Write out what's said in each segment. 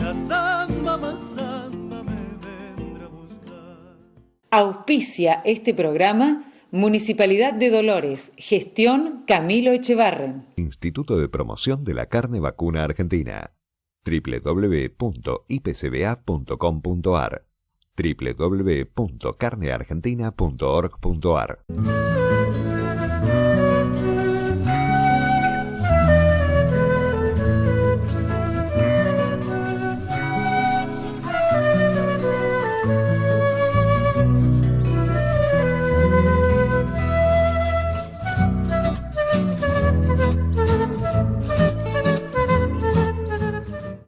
la samba más samba me vendrá a buscar. Auspicia este programa Municipalidad de Dolores, gestión Camilo Echevarren. Instituto de Promoción de la Carne Vacuna Argentina. www.ipcba.com.ar www.carneargentina.org.ar.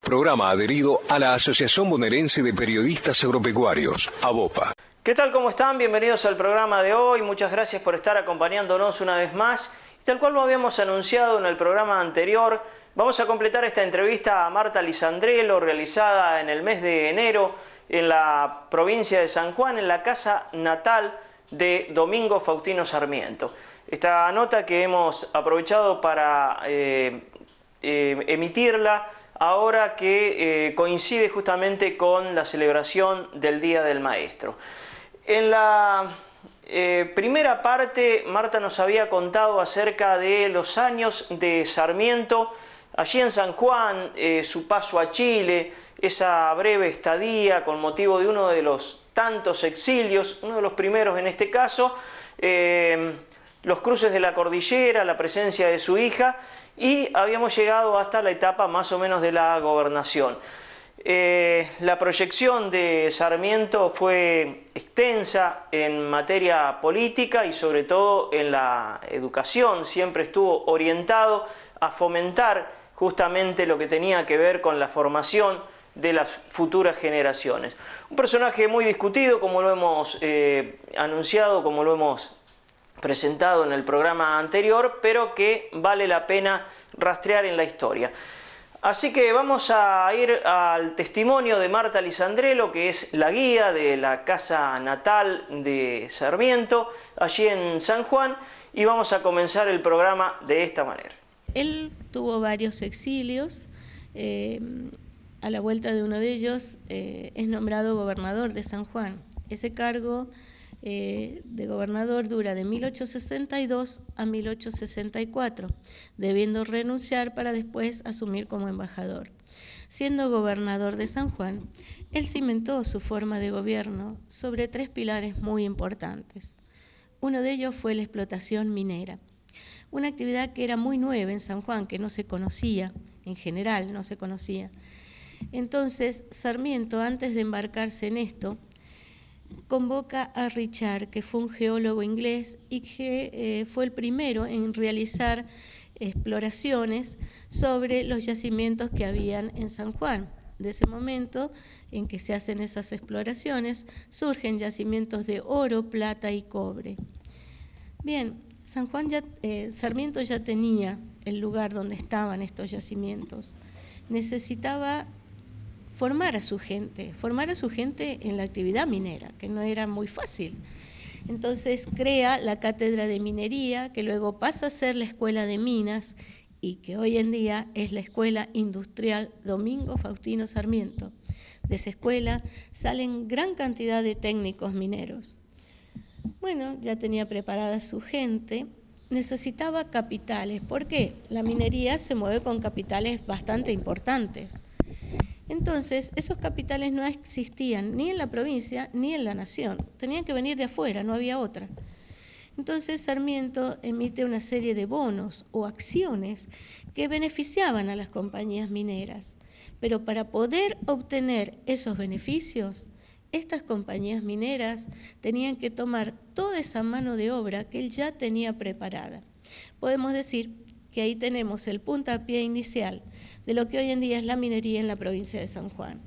Programa adherido a la Asociación Bonaerense de Periodistas Agropecuarios, ABOPA. ¿Qué tal? ¿Cómo están? Bienvenidos al programa de hoy. Muchas gracias por estar acompañándonos una vez más. Y tal cual lo habíamos anunciado en el programa anterior, vamos a completar esta entrevista a Marta Lisandrelo, realizada en el mes de enero en la provincia de San Juan, en la casa natal de Domingo Faustino Sarmiento. Esta nota que hemos aprovechado para emitirla ahora que coincide justamente con la celebración del Día del Maestro. En la primera parte, Marta nos había contado acerca de los años de Sarmiento allí en San Juan, su paso a Chile, esa breve estadía con motivo de uno de los tantos exilios, uno de los primeros en este caso, los cruces de la cordillera, la presencia de su hija, y habíamos llegado hasta la etapa más o menos de la gobernación. La proyección de Sarmiento fue extensa en materia política y sobre todo en la educación. Siempre estuvo orientado a fomentar justamente lo que tenía que ver con la formación de las futuras generaciones. Un personaje muy discutido, como lo hemos anunciado, como lo hemos presentado en el programa anterior, pero que vale la pena rastrear en la historia. Así que vamos a ir al testimonio de Marta Lisandrelo, que es la guía de la casa natal de Sarmiento, allí en San Juan, y vamos a comenzar el programa de esta manera. Él tuvo varios exilios. A la vuelta de uno de ellos es nombrado gobernador de San Juan. Ese cargo de gobernador dura de 1862 a 1864, debiendo renunciar para después asumir como embajador. Siendo gobernador de San Juan, él cimentó su forma de gobierno sobre tres pilares muy importantes. Uno de ellos fue la explotación minera, una actividad que era muy nueva en San Juan, que no se conocía, en general no se conocía. Entonces, Sarmiento, antes de embarcarse en esto, convoca a Richard, que fue un geólogo inglés y que fue el primero en realizar exploraciones sobre los yacimientos que habían en San Juan. De ese momento en que se hacen esas exploraciones, surgen yacimientos de oro, plata y cobre. Bien, Sarmiento ya tenía el lugar donde estaban estos yacimientos. Necesitaba formar a su gente en la actividad minera, que no era muy fácil. Entonces crea la cátedra de minería, que luego pasa a ser la escuela de minas y que hoy en día es la escuela industrial Domingo Faustino Sarmiento. De esa escuela salen gran cantidad de técnicos mineros. Bueno, ya tenía preparada su gente, necesitaba capitales. ¿Por qué? La minería se mueve con capitales bastante importantes. Entonces, esos capitales no existían ni en la provincia ni en la nación. Tenían que venir de afuera, no había otra. Entonces, Sarmiento emite una serie de bonos o acciones que beneficiaban a las compañías mineras. Pero para poder obtener esos beneficios, estas compañías mineras tenían que tomar toda esa mano de obra que él ya tenía preparada. Podemos decir que ahí tenemos el puntapié inicial de lo que hoy en día es la minería en la provincia de San Juan.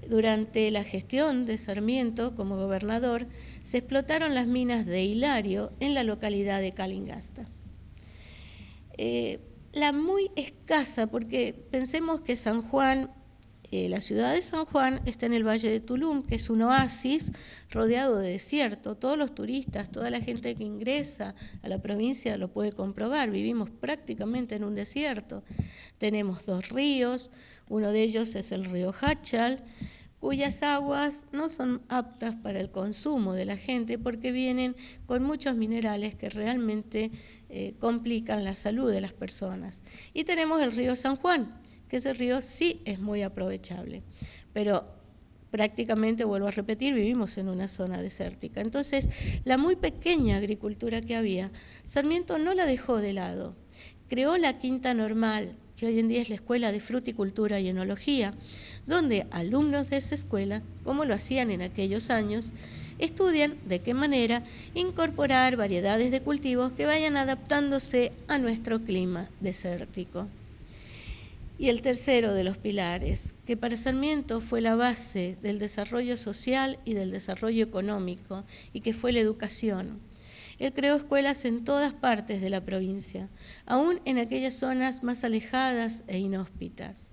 Durante la gestión de Sarmiento como gobernador, se explotaron las minas de Hilario en la localidad de Calingasta. La muy escasa, porque pensemos que San Juan La ciudad de San Juan está en el Valle de Tulum, que es un oasis rodeado de desierto. Todos los turistas, toda la gente que ingresa a la provincia lo puede comprobar. Vivimos prácticamente en un desierto. Tenemos 2 ríos, uno de ellos es el río Hachal, cuyas aguas no son aptas para el consumo de la gente porque vienen con muchos minerales que realmente complican la salud de las personas. Y tenemos el río San Juan, que ese río sí es muy aprovechable, pero prácticamente, vuelvo a repetir, vivimos en una zona desértica. Entonces, la muy pequeña agricultura que había, Sarmiento no la dejó de lado. Creó la Quinta Normal, que hoy en día es la Escuela de Fruticultura y Enología, donde alumnos de esa escuela, como lo hacían en aquellos años, estudian de qué manera incorporar variedades de cultivos que vayan adaptándose a nuestro clima desértico. Y el tercero de los pilares, que para Sarmiento fue la base del desarrollo social y del desarrollo económico, y que fue la educación. Él creó escuelas en todas partes de la provincia, aún en aquellas zonas más alejadas e inhóspitas.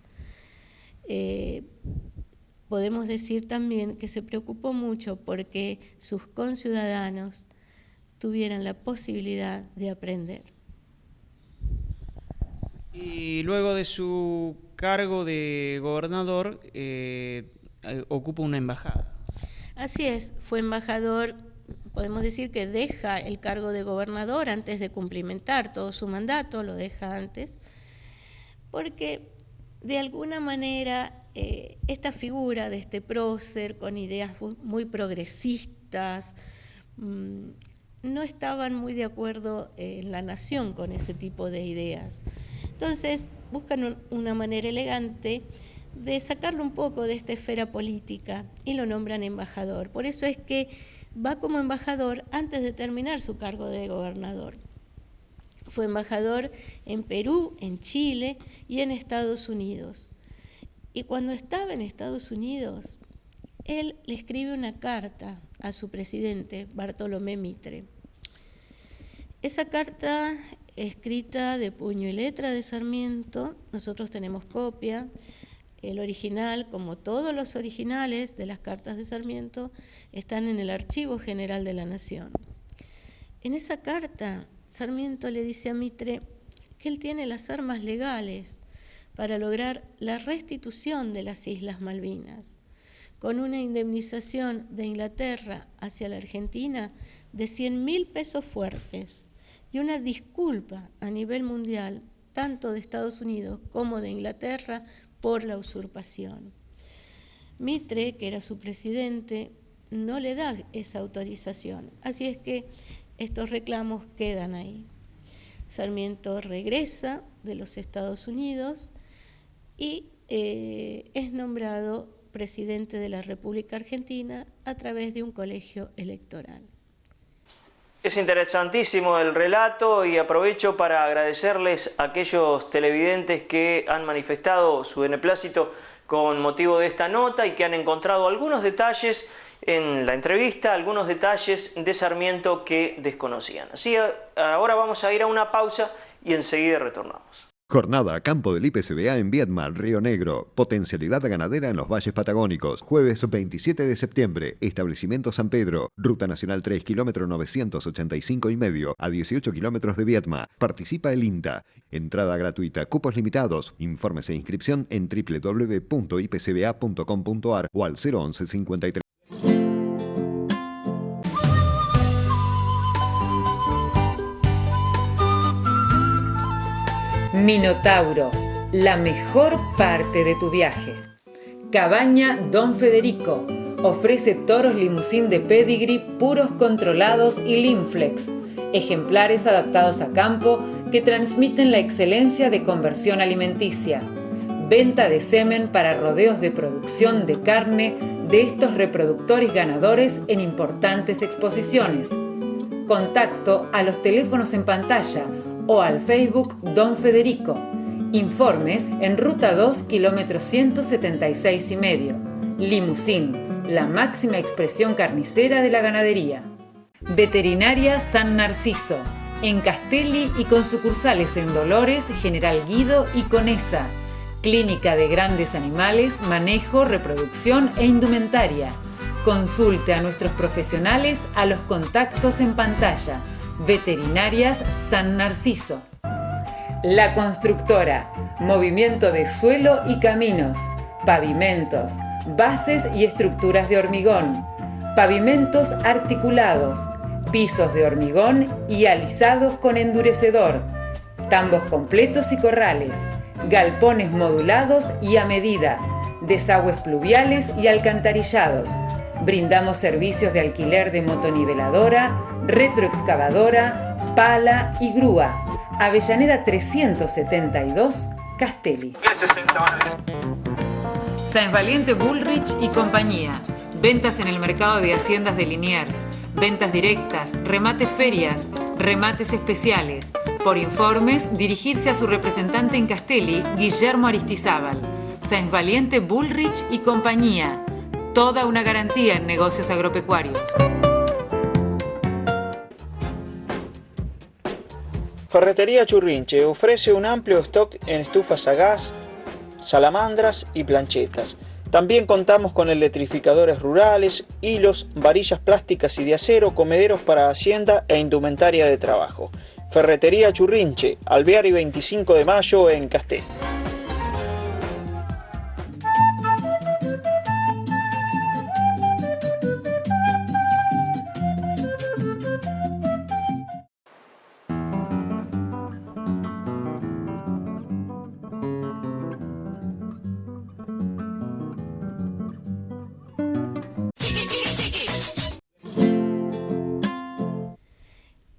Podemos decir también que se preocupó mucho porque sus conciudadanos tuvieran la posibilidad de aprender. Y luego de su cargo de gobernador, ocupa una embajada. Así es, fue embajador, podemos decir que deja el cargo de gobernador antes de cumplimentar todo su mandato, lo deja antes, porque de alguna manera esta figura de este prócer con ideas muy progresistas, no estaban muy de acuerdo en la nación con ese tipo de ideas. Entonces buscan una manera elegante de sacarlo un poco de esta esfera política y lo nombran embajador. Por eso es que va como embajador antes de terminar su cargo de gobernador. Fue embajador en Perú, en Chile y en Estados Unidos. Y cuando estaba en Estados Unidos, él le escribe una carta a su presidente, Bartolomé Mitre. Esa carta, escrita de puño y letra de Sarmiento, nosotros tenemos copia. El original, como todos los originales de las cartas de Sarmiento, están en el Archivo General de la Nación. En esa carta, Sarmiento le dice a Mitre que él tiene las armas legales para lograr la restitución de las Islas Malvinas, con una indemnización de Inglaterra hacia la Argentina de 100.000 pesos fuertes y una disculpa a nivel mundial, tanto de Estados Unidos como de Inglaterra, por la usurpación. Mitre, que era su presidente, no le da esa autorización, así es que estos reclamos quedan ahí. Sarmiento regresa de los Estados Unidos y es nombrado presidente de la República Argentina a través de un colegio electoral. Es interesantísimo el relato y aprovecho para agradecerles a aquellos televidentes que han manifestado su beneplácito con motivo de esta nota y que han encontrado algunos detalles en la entrevista, algunos detalles de Sarmiento que desconocían. Así, ahora vamos a ir a una pausa y enseguida retornamos. Jornada a campo del IPCBA en Viedma, Río Negro. Potencialidad ganadera en los valles patagónicos. Jueves 27 de septiembre. Establecimiento San Pedro. Ruta Nacional 3, kilómetro 985,5 a 18 kilómetros de Viedma. Participa el INTA. Entrada gratuita. Cupos limitados. Informes e inscripción en www.ipcba.com.ar o al 011 53. Minotauro, la mejor parte de tu viaje. Cabaña Don Federico ofrece toros limusín de pedigree puros controlados y Limflex, ejemplares adaptados a campo que transmiten la excelencia de conversión alimenticia. Venta de semen para rodeos de producción de carne de estos reproductores ganadores en importantes exposiciones. Contacto a los teléfonos en pantalla o al Facebook Don Federico. Informes en Ruta 2, kilómetro 176,5. Limusín, la máxima expresión carnicera de la ganadería. Veterinaria San Narciso, en Castelli y con sucursales en Dolores, General Guido y Conesa. Clínica de grandes animales, manejo, reproducción e indumentaria. Consulte a nuestros profesionales a los contactos en pantalla. Veterinarias San Narciso. La Constructora. Movimiento de suelo y caminos. Pavimentos, bases y estructuras de hormigón. Pavimentos articulados. Pisos de hormigón y alisados con endurecedor. Tambos completos y corrales. Galpones modulados y a medida. Desagües pluviales y alcantarillados. Brindamos servicios de alquiler de motoniveladora, retroexcavadora, pala y grúa. Avellaneda 372, Castelli. Sáenz Valiente Bullrich y compañía. Ventas en el mercado de haciendas de Liniers. Ventas directas, remates ferias, remates especiales. Por informes, dirigirse a su representante en Castelli, Guillermo Aristizábal. Sáenz Valiente Bullrich y compañía. Toda una garantía en negocios agropecuarios. Ferretería Churrinche ofrece un amplio stock en estufas a gas, salamandras y planchetas. También contamos con electrificadores rurales, hilos, varillas plásticas y de acero, comederos para hacienda e indumentaria de trabajo. Ferretería Churrinche, Alvear y 25 de Mayo en Castelli.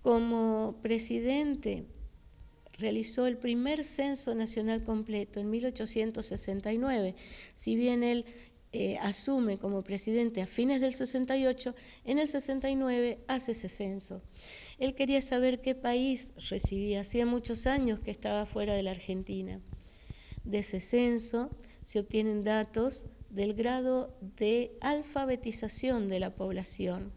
Como presidente, realizó el primer censo nacional completo en 1869. Si bien él asume como presidente a fines del 68, en el 69 hace ese censo. Él quería saber qué país recibía, hacía muchos años que estaba fuera de la Argentina. De ese censo se obtienen datos del grado de alfabetización de la población,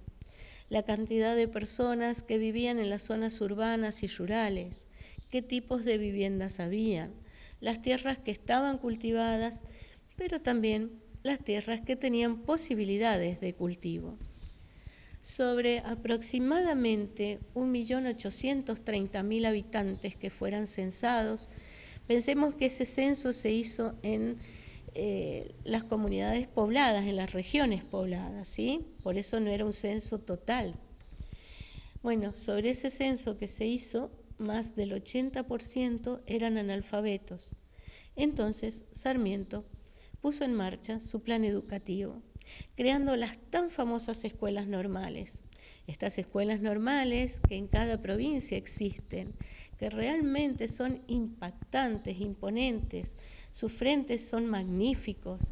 la cantidad de personas que vivían en las zonas urbanas y rurales, qué tipos de viviendas habían, las tierras que estaban cultivadas, pero también las tierras que tenían posibilidades de cultivo. Sobre aproximadamente 1.830.000 habitantes que fueran censados, pensemos que ese censo se hizo en las comunidades pobladas, en las regiones pobladas, ¿sí? Por eso no era un censo total. Bueno, sobre ese censo que se hizo, más del 80% eran analfabetos. Entonces, Sarmiento puso en marcha su plan educativo, creando las tan famosas escuelas normales. Estas escuelas normales que en cada provincia existen, que realmente son impactantes, imponentes, sus frentes son magníficos.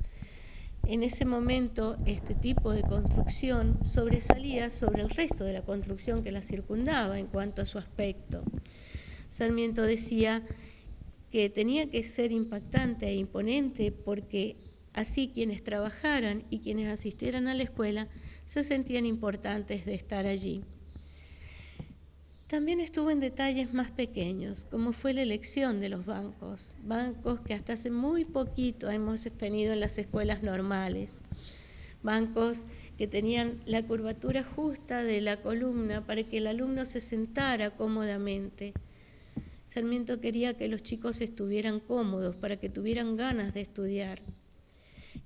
En ese momento, este tipo de construcción sobresalía sobre el resto de la construcción que la circundaba en cuanto a su aspecto. Sarmiento decía que tenía que ser impactante e imponente porque así quienes trabajaran y quienes asistieran a la escuela se sentían importantes de estar allí. También estuvo en detalles más pequeños, como fue la elección de los bancos que hasta hace muy poquito hemos tenido en las escuelas normales, bancos que tenían la curvatura justa de la columna para que el alumno se sentara cómodamente. Sarmiento quería que los chicos estuvieran cómodos para que tuvieran ganas de estudiar.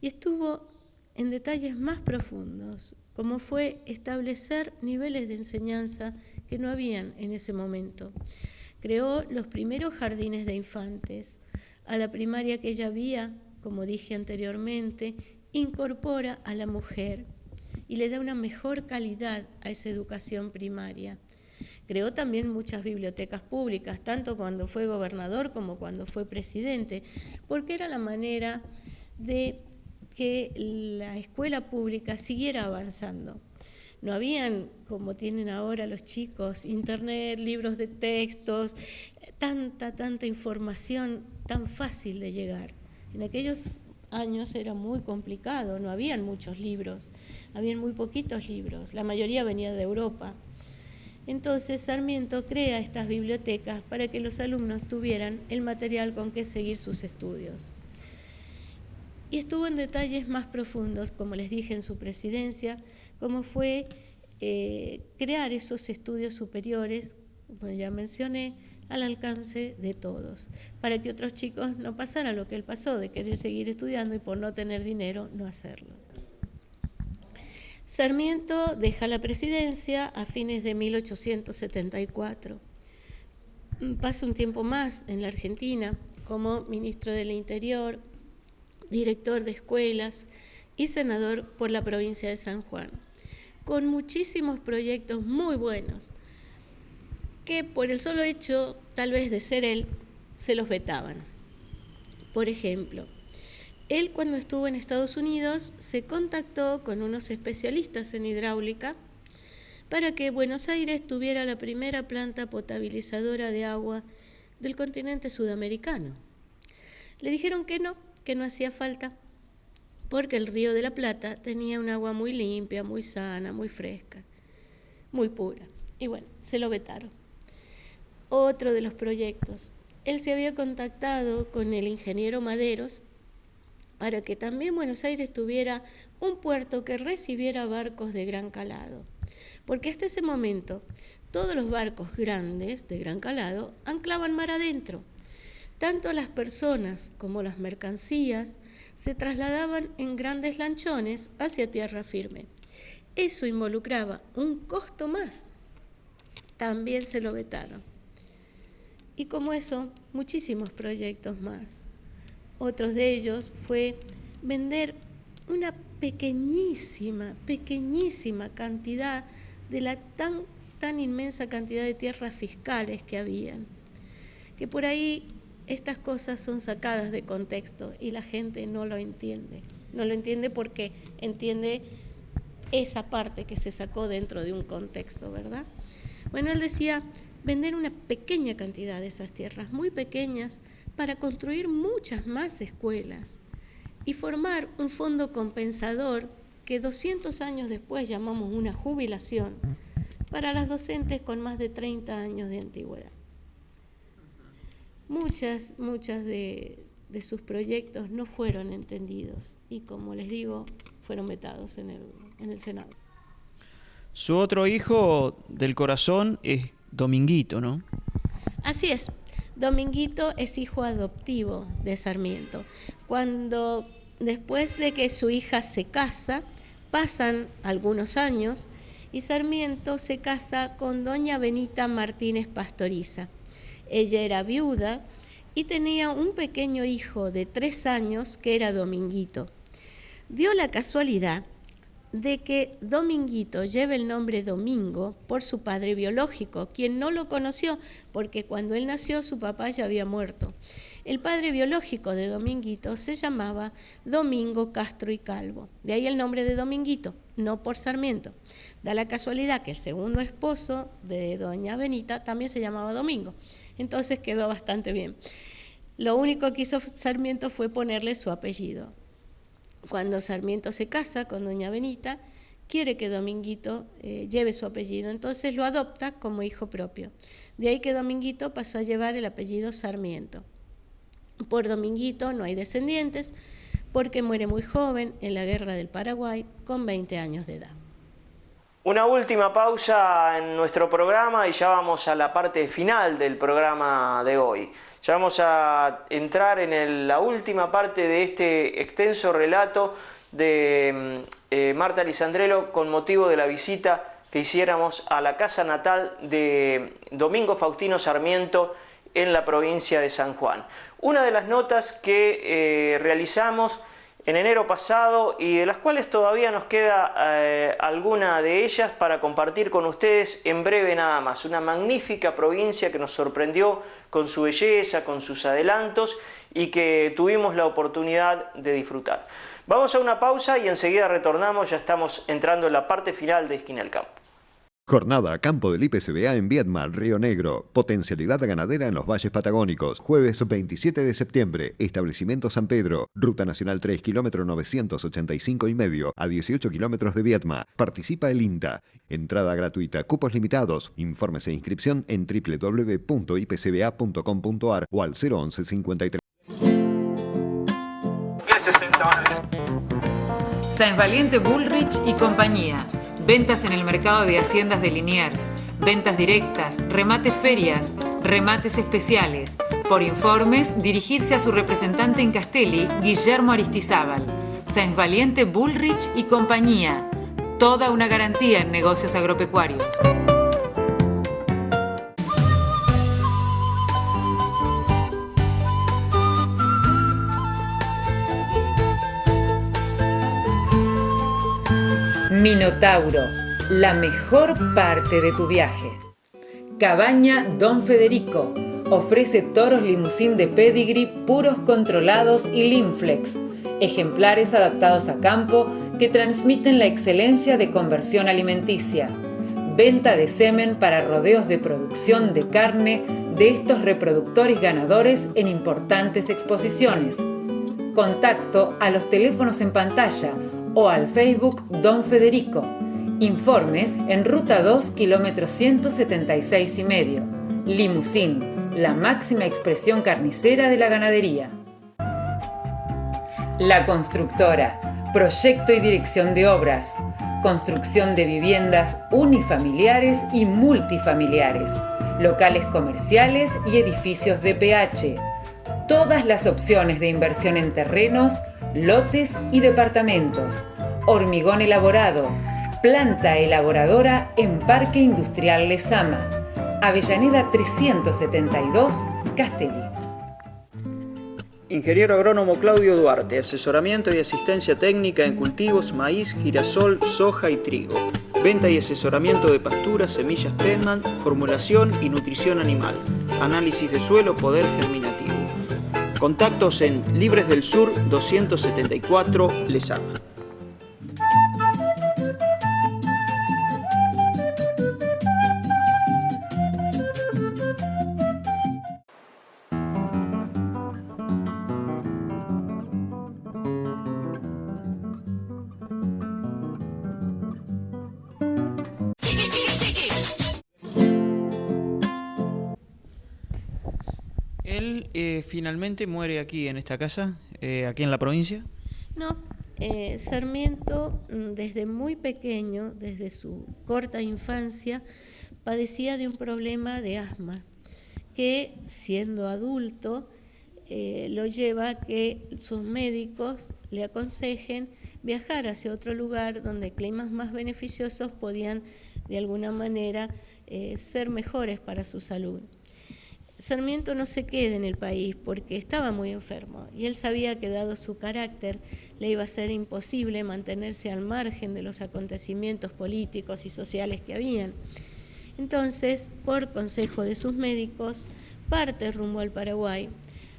Y estuvo en detalles más profundos, como fue establecer niveles de enseñanza que no habían en ese momento. Creó los primeros jardines de infantes. A la primaria que ya había, como dije anteriormente, incorpora a la mujer y le da una mejor calidad a esa educación primaria. Creó también muchas bibliotecas públicas, tanto cuando fue gobernador como cuando fue presidente, porque era la manera de que la escuela pública siguiera avanzando. No habían, como tienen ahora los chicos, internet, libros de textos, tanta información tan fácil de llegar. En aquellos años era muy complicado, no habían muchos libros, habían muy poquitos libros, la mayoría venía de Europa. Entonces Sarmiento crea estas bibliotecas para que los alumnos tuvieran el material con que seguir sus estudios. Y estuvo en detalles más profundos, como les dije en su presidencia, como fue crear esos estudios superiores, como ya mencioné, al alcance de todos, para que otros chicos no pasaran lo que él pasó, de querer seguir estudiando y por no tener dinero no hacerlo. Sarmiento deja la presidencia a fines de 1874. Pasa un tiempo más en la Argentina como ministro del Interior, director de escuelas y senador por la provincia de San Juan, con muchísimos proyectos muy buenos, que por el solo hecho, tal vez de ser él, se los vetaban. Por ejemplo, él cuando estuvo en Estados Unidos se contactó con unos especialistas en hidráulica para que Buenos Aires tuviera la primera planta potabilizadora de agua del continente sudamericano. Le dijeron que no hacía falta, porque el Río de la Plata tenía un agua muy limpia, muy sana, muy fresca, muy pura. Y bueno, se lo vetaron. Otro de los proyectos, él se había contactado con el ingeniero Maderos para que también Buenos Aires tuviera un puerto que recibiera barcos de gran calado, porque hasta ese momento todos los barcos grandes de gran calado anclaban mar adentro. Tanto las personas como las mercancías se trasladaban en grandes lanchones hacia tierra firme. Eso involucraba un costo más. También se lo vetaron. Y como eso, muchísimos proyectos más. Otros de ellos fue vender una pequeñísima cantidad de la tan inmensa cantidad de tierras fiscales que habían. Que por ahí estas cosas son sacadas de contexto y la gente no lo entiende. No lo entiende porque entiende esa parte que se sacó dentro de un contexto, ¿verdad? Bueno, él decía vender una pequeña cantidad de esas tierras, muy pequeñas, para construir muchas más escuelas y formar un fondo compensador que 200 años después llamamos una jubilación para las docentes con más de 30 años de antigüedad. Muchas de sus proyectos no fueron entendidos y, como les digo, fueron vetados en el Senado. Su otro hijo del corazón es Dominguito, ¿no? Así es. Dominguito es hijo adoptivo de Sarmiento. Cuando después de que su hija se casa, pasan algunos años y Sarmiento se casa con doña Benita Martínez Pastoriza. Ella era viuda y tenía un pequeño hijo de 3 años que era Dominguito. Dio la casualidad de que Dominguito lleva el nombre Domingo por su padre biológico, quien no lo conoció porque cuando él nació su papá ya había muerto. El padre biológico de Dominguito se llamaba Domingo Castro y Calvo, de ahí el nombre de Dominguito, no por Sarmiento. Da la casualidad que el segundo esposo de doña Benita también se llamaba Domingo, entonces quedó bastante bien. Lo único que hizo Sarmiento fue ponerle su apellido. Cuando Sarmiento se casa con doña Benita, quiere que Dominguito lleve su apellido, entonces lo adopta como hijo propio. De ahí que Dominguito pasó a llevar el apellido Sarmiento. Por Dominguito no hay descendientes, porque muere muy joven en la Guerra del Paraguay, con 20 años de edad. Una última pausa en nuestro programa y ya vamos a la parte final del programa de hoy. Ya vamos a entrar en la última parte de este extenso relato de Marta Lisandrelo con motivo de la visita que hiciéramos a la casa natal de Domingo Faustino Sarmiento en la provincia de San Juan. Una de las notas que realizamos en enero pasado y de las cuales todavía nos queda alguna de ellas para compartir con ustedes en breve nada más. Una magnífica provincia que nos sorprendió con su belleza, con sus adelantos y que tuvimos la oportunidad de disfrutar. Vamos a una pausa y enseguida retornamos, ya estamos entrando en la parte final de Esquina al Campo. Jornada a campo del IPCBA en Viedma, Río Negro. Potencialidad ganadera en los valles patagónicos. Jueves 27 de septiembre. Establecimiento San Pedro. Ruta Nacional 3, kilómetro 985,5 a 18 kilómetros de Viedma. Participa el INTA. Entrada gratuita. Cupos limitados. Informes e inscripción en www.ipcba.com.ar o al 011 53. Sáenz Valiente Bullrich y compañía. Ventas en el mercado de haciendas de Liniers. Ventas directas, remates ferias, remates especiales. Por informes, dirigirse a su representante en Castelli, Guillermo Aristizábal. Sáenz Valiente Bullrich y compañía. Toda una garantía en negocios agropecuarios. Minotauro, la mejor parte de tu viaje. Cabaña Don Federico. Ofrece toros limusín de pedigree puros controlados y Linflex. Ejemplares adaptados a campo que transmiten la excelencia de conversión alimenticia. Venta de semen para rodeos de producción de carne de estos reproductores ganadores en importantes exposiciones. Contacto a los teléfonos en pantalla o al Facebook Don Federico. Informes en Ruta 2, kilómetro 176,5. Limusín, la máxima expresión carnicera de la ganadería. La Constructora, proyecto y dirección de obras. Construcción de viviendas unifamiliares y multifamiliares. Locales comerciales y edificios de PH. Todas las opciones de inversión en terrenos, lotes y departamentos. Hormigón elaborado. Planta elaboradora en Parque Industrial Lezama. Avellaneda 372, Castelli. Ingeniero agrónomo Claudio Duarte, asesoramiento y asistencia técnica en cultivos, maíz, girasol, soja y trigo. Venta y asesoramiento de pasturas, semillas Penman, formulación y nutrición animal. Análisis de suelo, poder germinativo. Contactos en Libres del Sur 274, Lezama. Él finalmente muere aquí en esta casa, aquí en la provincia. No, Sarmiento desde muy pequeño, desde su corta infancia, padecía de un problema de asma que, siendo adulto, lo lleva a que sus médicos le aconsejen viajar hacia otro lugar donde climas más beneficiosos podían de alguna manera ser mejores para su salud. Sarmiento no se queda en el país porque estaba muy enfermo y él sabía que dado su carácter le iba a ser imposible mantenerse al margen de los acontecimientos políticos y sociales que habían. Entonces, por consejo de sus médicos, parte rumbo al Paraguay.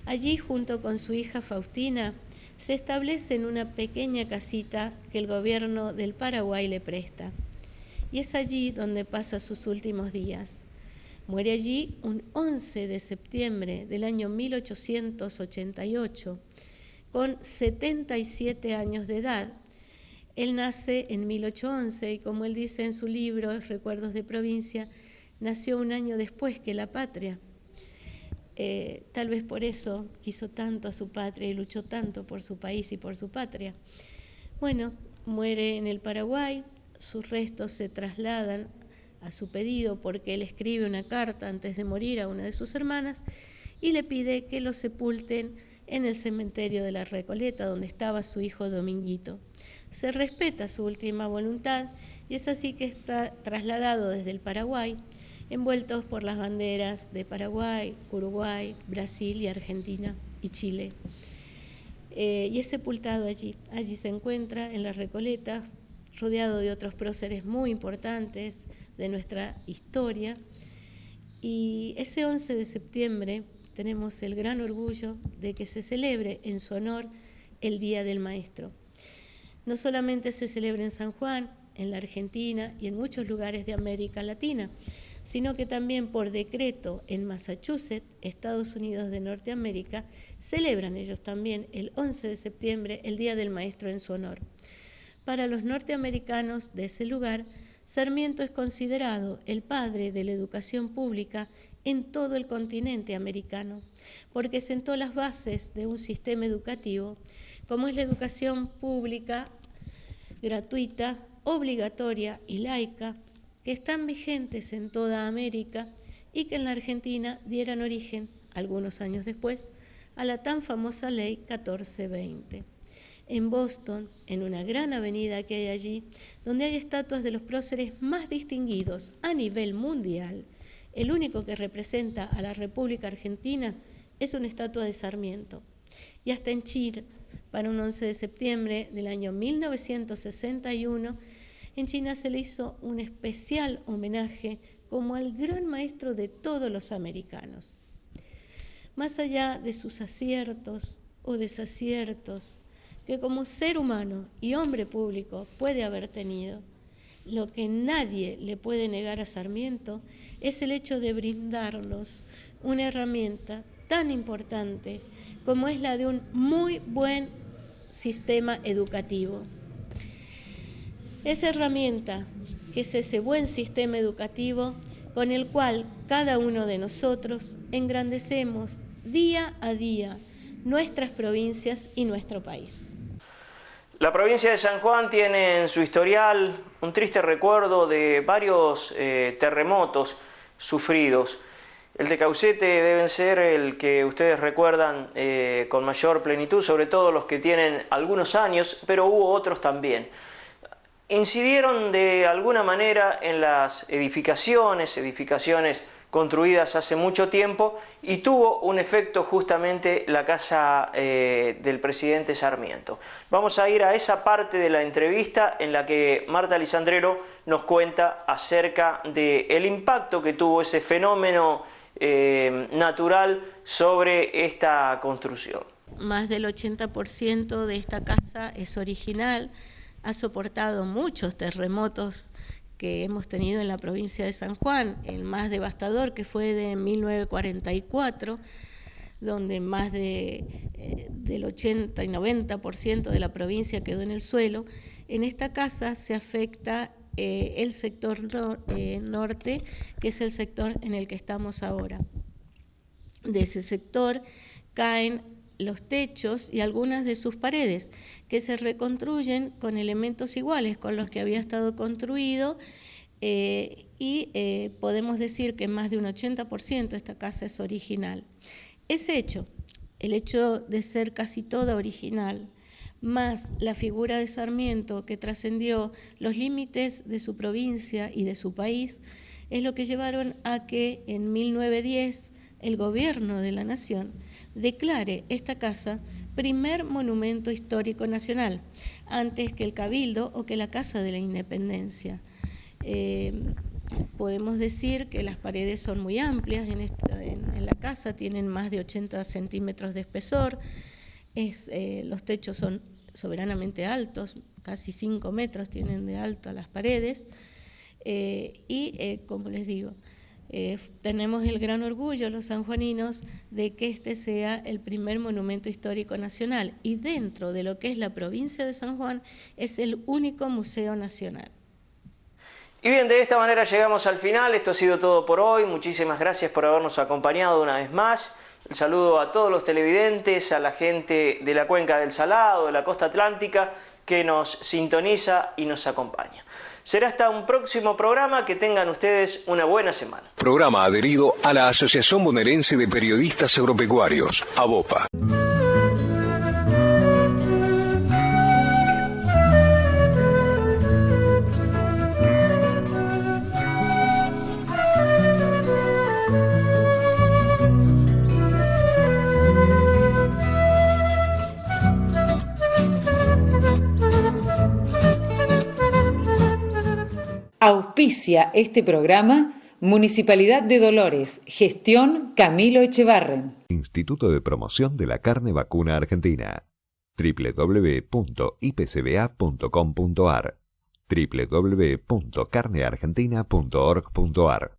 Allí, junto con su hija Faustina, se establece en una pequeña casita que el gobierno del Paraguay le presta. Y es allí donde pasa sus últimos días. Muere allí un 11 de septiembre del año 1888, con 77 años de edad. Él nace en 1811 y, como él dice en su libro Recuerdos de Provincia, nació un año después que la patria. Tal vez por eso quiso tanto a su patria y luchó tanto por su país y por su patria. Bueno, muere en el Paraguay, sus restos se trasladan a su pedido porque él escribe una carta antes de morir a una de sus hermanas y le pide que lo sepulten en el cementerio de la Recoleta, donde estaba su hijo Dominguito. Se respeta su última voluntad y es así que está trasladado desde el Paraguay, envueltos por las banderas de Paraguay, Uruguay, Brasil y Argentina y Chile. Y es sepultado allí. Allí se encuentra en la Recoleta, rodeado de otros próceres muy importantes de nuestra historia. Y ese 11 de septiembre tenemos el gran orgullo de que se celebre en su honor el Día del Maestro. No solamente se celebra en San Juan, en la Argentina y en muchos lugares de América Latina, sino que también por decreto en Massachusetts, Estados Unidos de Norteamérica, celebran ellos también el 11 de septiembre el Día del Maestro en su honor. Para los norteamericanos de ese lugar Sarmiento es considerado el padre de la educación pública en todo el continente americano, porque sentó las bases de un sistema educativo como es la educación pública, gratuita, obligatoria y laica, que están vigentes en toda América y que en la Argentina dieran origen, algunos años después, a la tan famosa Ley 1420. En Boston, en una gran avenida que hay allí, donde hay estatuas de los próceres más distinguidos a nivel mundial, el único que representa a la República Argentina es una estatua de Sarmiento. Y hasta en China, para un 11 de septiembre del año 1961, en China se le hizo un especial homenaje como al gran maestro de todos los americanos. Más allá de sus aciertos o desaciertos, que como ser humano y hombre público puede haber tenido, lo que nadie le puede negar a Sarmiento es el hecho de brindarnos una herramienta tan importante como es la de un muy buen sistema educativo. Esa herramienta, que es ese buen sistema educativo con el cual cada uno de nosotros engrandecemos día a día nuestras provincias y nuestro país. La provincia de San Juan tiene en su historial un triste recuerdo de varios terremotos sufridos. El de Caucete deben ser el que ustedes recuerdan con mayor plenitud, sobre todo los que tienen algunos años, pero hubo otros también. Incidieron de alguna manera en las edificaciones construidas hace mucho tiempo, y tuvo un efecto justamente la casa del presidente Sarmiento. Vamos a ir a esa parte de la entrevista en la que Marta Lisandrero nos cuenta acerca del impacto que tuvo ese fenómeno natural sobre esta construcción. Más del 80% de esta casa es original, ha soportado muchos terremotos que hemos tenido en la provincia de San Juan, el más devastador que fue de 1944, donde más del 80 y 90% de la provincia quedó en el suelo. En esta casa se afecta el sector norte, que es el sector en el que estamos ahora. De ese sector caen los techos y algunas de sus paredes, que se reconstruyen con elementos iguales con los que había estado construido, y podemos decir que más de un 80% esta casa es original. Ese hecho, el hecho de ser casi toda original, más la figura de Sarmiento que trascendió los límites de su provincia y de su país, es lo que llevaron a que en 1910 el gobierno de la Nación declare esta casa primer monumento histórico nacional, antes que el Cabildo o que la Casa de la Independencia. Podemos decir que las paredes son muy amplias en la casa, tienen más de 80 centímetros de espesor, los techos son soberanamente altos, casi 5 metros tienen de alto las paredes, como les digo, tenemos el gran orgullo los sanjuaninos de que este sea el primer monumento histórico nacional, y dentro de lo que es la provincia de San Juan es el único museo nacional. Y bien, de esta manera llegamos al final. Esto ha sido todo por hoy. Muchísimas gracias por habernos acompañado una vez más. El saludo a todos los televidentes, a la gente de la Cuenca del Salado, de la Costa Atlántica, que nos sintoniza y nos acompaña. Será hasta un próximo programa. Que tengan ustedes una buena semana. Programa adherido a la Asociación Bonaerense de Periodistas Agropecuarios, ABOPA. Auspicia este programa Municipalidad de Dolores, gestión Camilo Echevarren. Instituto de Promoción de la Carne Vacuna Argentina. www.ipcba.com.ar www.carneargentina.org.ar.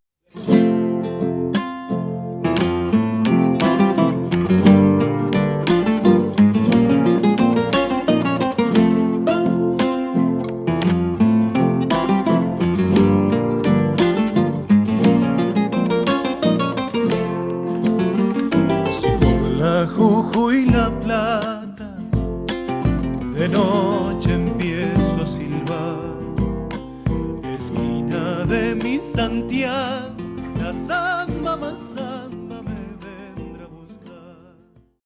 de noche empiezo a silbar. Esquina de mi Santiago, la samba más samba.